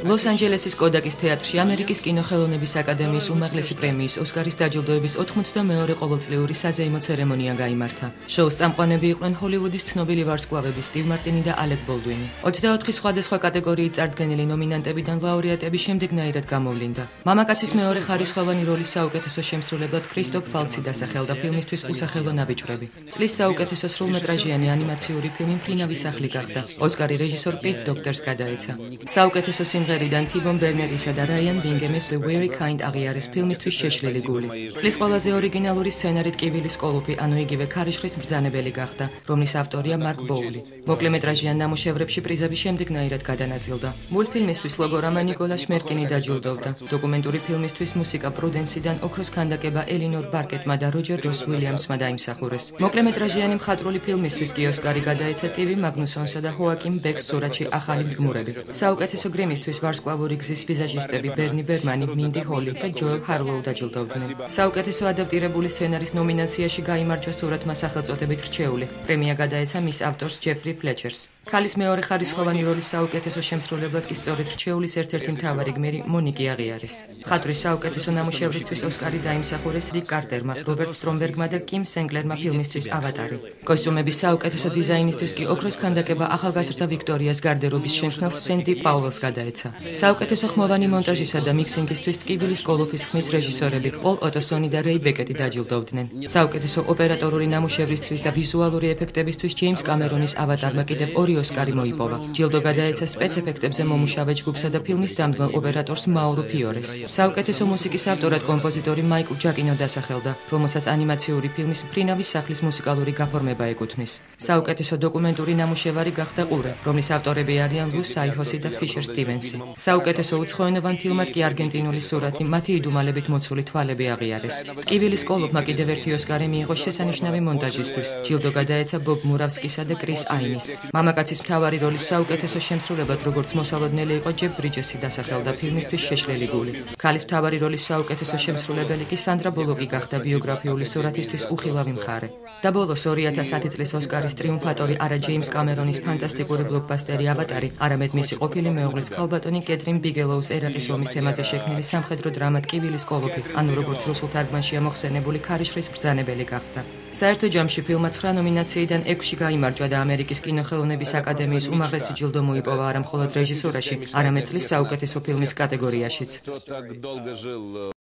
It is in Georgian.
ლოს-ანჯელესის კოდაკის თეატრში ამერიკის კინოხელოვნების აკადემიის უმაღლესი პრემიის ოსკარის დაჯილდოების 82 ყოველწლიური საზეიმო ცერემონია გაიმართა. შოუს წამყვანები იყვნენ ჰოლივუდის ცნობილი ვარსკვლავები სტივ მარტინი და ალეკ ბოლდუინი. 24 სხვადასხვა კატეგორიით წარდგენილი ნომინანტებიდან ლაურეატები შემდეგნაირად გამოვლინდა. მამაკაცის მეორე ხარისხოვანი როლის საუკეთესო შემსრულებლად ქრისტოფ ფალცი დასახელდა ფილმისთვის „უსახელო ნაბიჯვრები“. წლის საუკეთესო სრულმეტრაჟიანი ანიმაციური ფილმი „მფრინავი სახლი“ გახდა. ოსკარი რეჟისორ პიტ დოქტორს გადაეცა. საუკეთესო სიმღერიდან თიბონ ბერნეტისა და რაიან ბინგემის „The Very Kind“ აღიარეს ფილმისთვის „შეშლილი გული“. წლის ყველაზე ორიგინალური სცენარით „კივილის კოლოფი“, ანუ იგივე ქარიშხლის მბრძანებელი გახდა, რომლის ავტორია მარკ ბოული. მოკლემეტრაჟიან ნამუშევრებში პრიზები შემდეგნაირად გადანაწილდა. მულტფილმისთვის „ლოგო რამა“ ნიკოლა შმერკინი დაჯილდოვდა. დოკუმენტური ფილმისთვის „მუსიკა პრუდენსიდან“ ოქროს ქანდაკება ელინორ ბარკეტმა და როჯერ როს უილიამსმა დაიმსახურეს. მოკლემეტრაჟიანი მხატვრული ფილმისთვის კი ოსკარი გადაეცა ტივი მაგნუსონსა და ჰოაკიმ ბეკს სურათში „ახალი მდგმურები“. საუკეთესო გრიმისთვის ვარსკვლავური გზის ვიზაჟისტები ბერნი ბერმანი, მინდი ჰოლი და ჯოელ ჰარლოუ დაჯილდოვდნენ. საუკეთესო ადაპტირებული სცენარის ნომინაციაში გაიმარჯვა სურათმა სახელწოდებით რჩეული. პრემია გადაეცა მის ავტორს ჯეფრი ფლეჩერს. ქალის მეორე ხარისხოვანი როლის საუკეთესო შემსრულებლად კი სწორედ რჩეულის ერთ-ერთი მთავარი გმირი მონიკი აღიარეს. მხატვრის საუკეთესო ნამუშევრისთვის ოსკარი დაიმსახურეს რიკ კარტერმა, რობერტ სტრომბერგმა და კიმ სენკლერმა ფილმისთვის „ავატარი“. კოსტიუმების საუკეთესო დიზაინისთვის კი ოქროს ქანდაკება ახალგაზრდა ვიქტორიას გარდერობის შემქმნელ სენდი პაუელს გადაეცა. საუკეთესო ხმოვანი მონტაჟისა და მიქსინგისთვის ტკივილის კოლოფის ხმის რეჟისორები პოლ ოტოსონი და რეი ბეკეტი დაჯილდოვდნენ. საუკეთესო ოპერატორული ნამუშევრისთვის და ვიზუალური ეფექტებისთვის ჯეიმს კამერონის „ავატარმა“ კიდევ 2 ოსკარი მოიპოვა. ჯილდო გადაეცა სპეცეფექტებზე მომუშავე ჯგუფსა და ფილმის დამდგმელ ოპერატორს მაურო ფიორეს. საუკეთესო მუსიკის ავტორად კომპოზიტორი მაიკლ ჯაკინო დასახელდა, რომელსაც ანიმაციური ფილმის „მფრინავის სახლის“ მუსიკალური გაფორმება ეკუთვნის. საუკეთესო დოკუმენტური ნამუშევარი გახდა „ყურე“, რომლის ავტორები არიან ლუ საიჰოსი და ფიშერ სტივენსი. საუკეთესო უცხოენოვან ფილმად კი არგენტინული სურათი „მათი იდუმალებით მოცული თვალები“ აღიარეს. ტკივილის კოლოფმა კიდევ ერთი ოსკარი მიიღო შესანიშნავი მონტაჟისთვის. ჯილდო გადაეცა ბობ მურავსკისა და კრის აინის. მამაკაცის მთავარი როლის საუკეთესო შემსრულებლად როგორც მოსალოდნელი იყო ჯეფ ბრიჯესი დასახელდა ფილმისთვის „შეშლილი გული“. ქალის მთავარი როლის საუკეთესო შემსრულებელი კი სანდრა ბულოკი გახდა ბიოგრაფიული სურათისთვის „უხილავი მხარე“. და ბოლოს 2010 წლის ოსკარის ტრიუმფატორი არა ჯეიმს კამერონის ფანტასტიკური ბლოკბასტერი „ავატარი“, არამედ მისი ყოფილი მეუღლის ქალბატონი კეთრინ ბიგელოუს ერაყის ომის თემაზე შექმნილი სამხედრო დრამა „ტკივილის კოლოფი“, ანუ როგორც რუსულ თარგმანშია მოხსენებული ქარიშხლის მბრძანებელი გახდა. საერთო ჯამში ფილმმა 9 ნომინაციიდან 6-ში გაიმარჯვა და ამერიკის კინოხელოვნების აკადემიის უმაღლესი ჯილდო მოიპოვა არა მხოლოდ რეჟისურაში, არამედ წლის საუკეთესო ფილმის კატეგორიაშიც.